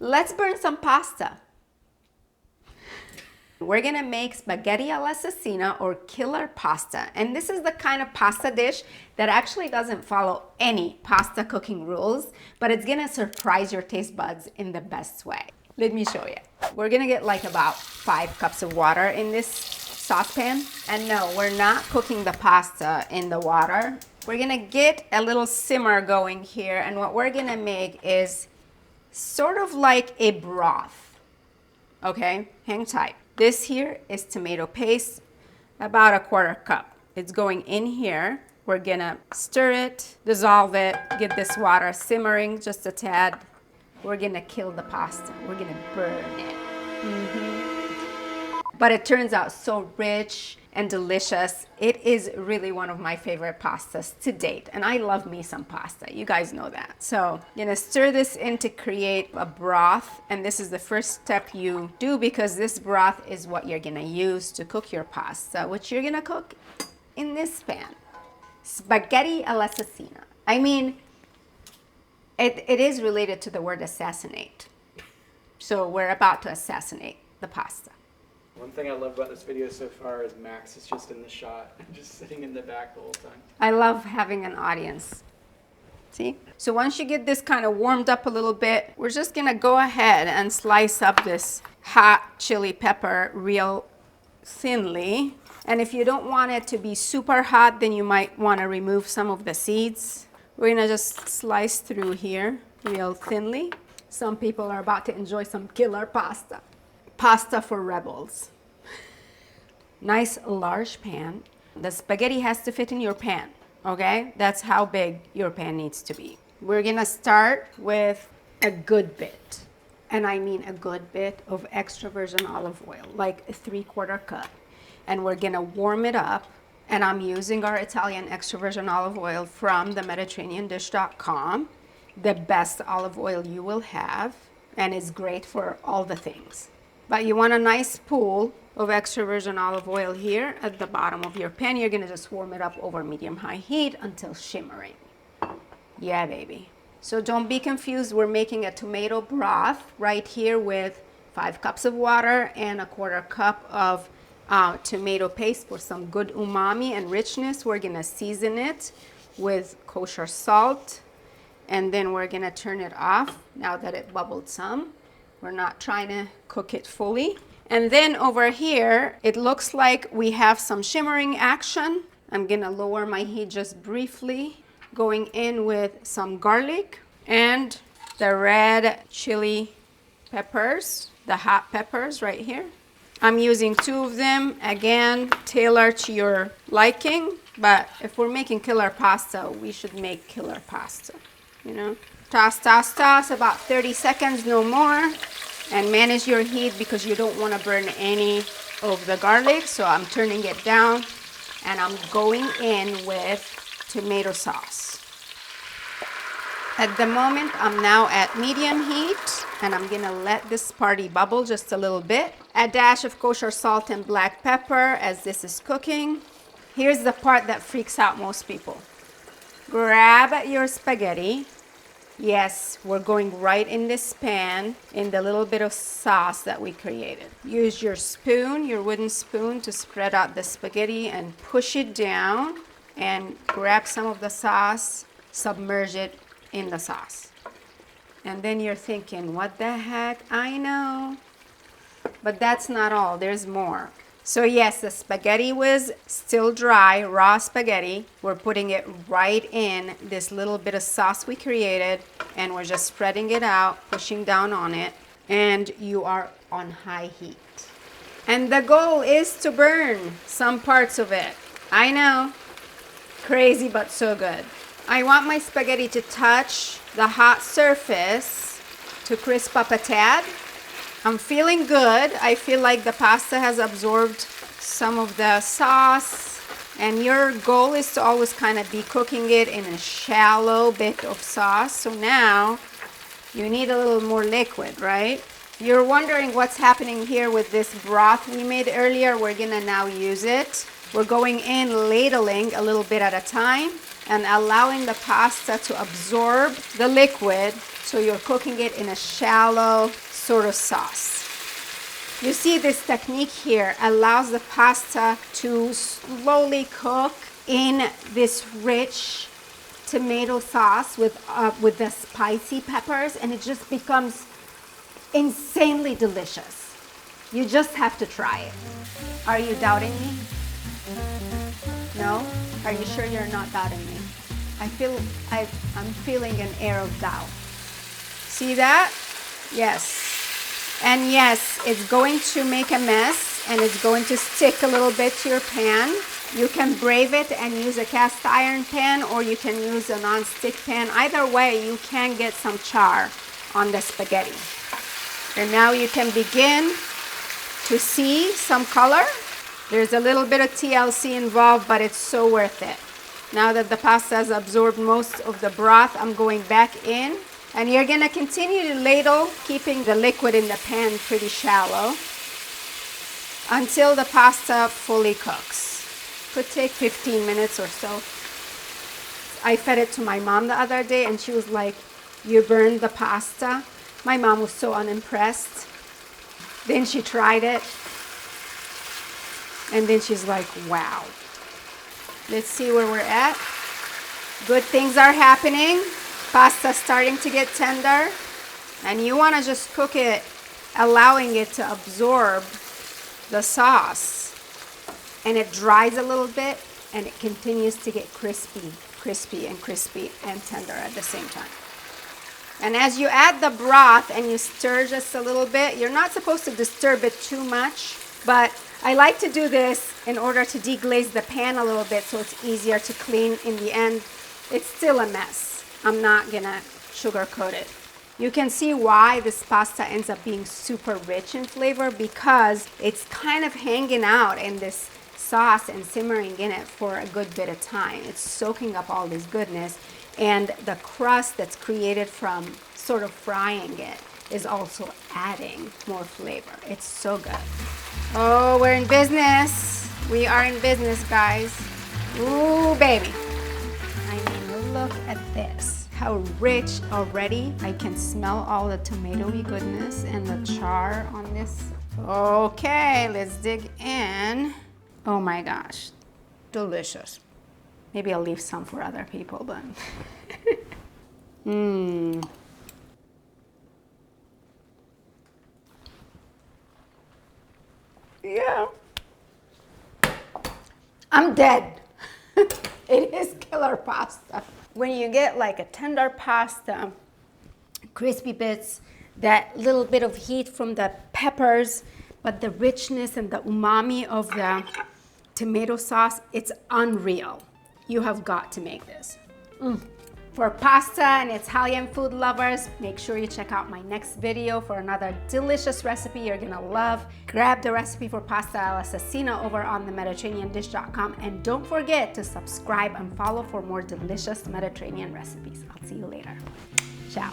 Let's burn some pasta. We're gonna make spaghetti all'assassina or killer pasta. And this is the kind of pasta dish that actually doesn't follow any pasta cooking rules, but it's gonna surprise your taste buds in the best way. Let me show you. We're gonna get like about 5 cups of water in this saucepan. And no, we're not cooking the pasta in the water. We're gonna get a little simmer going here, and what we're gonna make is sort of like a broth. Okay, hang tight. This here is tomato paste, about a 1/4 cup. It's going in here. We're gonna stir it, dissolve it, get this water simmering just a tad. We're gonna kill the pasta. We're gonna burn it. But it turns out so rich and delicious. It is really one of my favorite pastas to date. And I love me some pasta. You guys know that. So I'm gonna stir this in to create a broth. And this is the first step you do, because this broth is what you're gonna use to cook your pasta, which you're gonna cook in this pan. Spaghetti all'assassina. I mean, it is related to the word assassinate. So we're about to assassinate the pasta. One thing I love about this video so far is Max is just in the shot and just sitting in the back the whole time. I love having an audience. See? So once you get this kind of warmed up a little bit, we're just gonna go ahead and slice up this hot chili pepper real thinly. And if you don't want it to be super hot, then you might want to remove some of the seeds. We're gonna just slice through here real thinly. Some people are about to enjoy some killer pasta. Pasta for rebels. Nice large pan. The spaghetti has to fit in your pan, okay? That's how big your pan needs to be. We're gonna start with a good bit, and I mean a good bit of extra virgin olive oil, like a 3/4 cup. And we're gonna warm it up, and I'm using our Italian extra virgin olive oil from the MediterraneanDish.com, the best olive oil you will have, and it's great for all the things. But you want a nice pool of extra virgin olive oil here at the bottom of your pan. You're gonna just warm it up over medium-high heat until shimmering. Yeah, baby. So don't be confused. We're making a tomato broth right here with 5 cups of water and a 1/4 cup of tomato paste for some good umami and richness. We're gonna season it with kosher salt, and then we're gonna turn it off now that it bubbled some. We're not trying to cook it fully. And then over here, it looks like we have some shimmering action. I'm gonna lower my heat just briefly, going in with some garlic and the red chili peppers, the hot peppers right here. I'm using 2 of them, again, tailored to your liking, but if we're making killer pasta, we should make killer pasta, you know? Toss, toss, toss, about 30 seconds, no more. And manage your heat because you don't want to burn any of the garlic. So I'm turning it down, and I'm going in with tomato sauce. At the moment, I'm now at medium heat, and I'm gonna let this party bubble just a little bit. A dash of kosher salt and black pepper as this is cooking. Here's the part that freaks out most people. Grab your spaghetti. Yes, we're going right in this pan in the little bit of sauce that we created. Use your spoon, your wooden spoon, to spread out the spaghetti and push it down, and grab some of the sauce, submerge it in the sauce. And then you're thinking, what the heck? I know. But that's not all, there's more. So yes, the spaghetti was still dry, raw spaghetti. We're putting it right in this little bit of sauce we created, and we're just spreading it out, pushing down on it, and you are on high heat. And the goal is to burn some parts of it. I know, crazy but so good. I want my spaghetti to touch the hot surface to crisp up a tad. I'm feeling good. I feel like the pasta has absorbed some of the sauce, and your goal is to always kind of be cooking it in a shallow bit of sauce. So now you need a little more liquid, right? You're wondering what's happening here with this broth we made earlier. We're gonna now use it. We're going in ladling a little bit at a time. and allowing the pasta to absorb the liquid, so you're cooking it in a shallow sort of sauce. You see, this technique here allows the pasta to slowly cook in this rich tomato sauce with the spicy peppers, and it just becomes insanely delicious. You just have to try it. Are you doubting me? No? Are you sure you're not doubting me? I'm feeling an air of doubt. See that? Yes. And yes, it's going to make a mess and it's going to stick a little bit to your pan. You can brave it and use a cast iron pan, or you can use a non-stick pan. Either way, you can get some char on the spaghetti. And now you can begin to see some color. There's a little bit of TLC involved, but it's so worth it. Now that the pasta has absorbed most of the broth, I'm going back in. And you're gonna continue to ladle, keeping the liquid in the pan pretty shallow until the pasta fully cooks. Could take 15 minutes or so. I fed it to my mom the other day and she was like, "You burned the pasta?" My mom was so unimpressed. Then she tried it. And then she's like, "Wow." Let's see where we're at. Good things are happening. Pasta's starting to get tender. And you want to just cook it, allowing it to absorb the sauce. And it dries a little bit and it continues to get crispy and tender at the same time. And as you add the broth and you stir just a little bit, you're not supposed to disturb it too much, but I like to do this in order to deglaze the pan a little bit so it's easier to clean in the end. It's still a mess. I'm not gonna sugarcoat it. You can see why this pasta ends up being super rich in flavor, because it's kind of hanging out in this sauce and simmering in it for a good bit of time. It's soaking up all this goodness, and the crust that's created from sort of frying it is also adding more flavor. It's so good. Oh, we're in business. We are in business, guys. Ooh, baby. I mean, look at this. How rich already. I can smell all the tomatoey goodness and the char on this. Okay, let's dig in. Oh my gosh, delicious. Maybe I'll leave some for other people, but. Yeah. I'm dead. It is killer pasta. When you get like a tender pasta, crispy bits, that little bit of heat from the peppers, but the richness and the umami of the tomato sauce, it's unreal. You have got to make this. For pasta and Italian food lovers, make sure you check out my next video for another delicious recipe you're gonna love. Grab the recipe for pasta all'assassina over on themediterraneandish.com, and don't forget to subscribe and follow for more delicious Mediterranean recipes. I'll see you later. Ciao.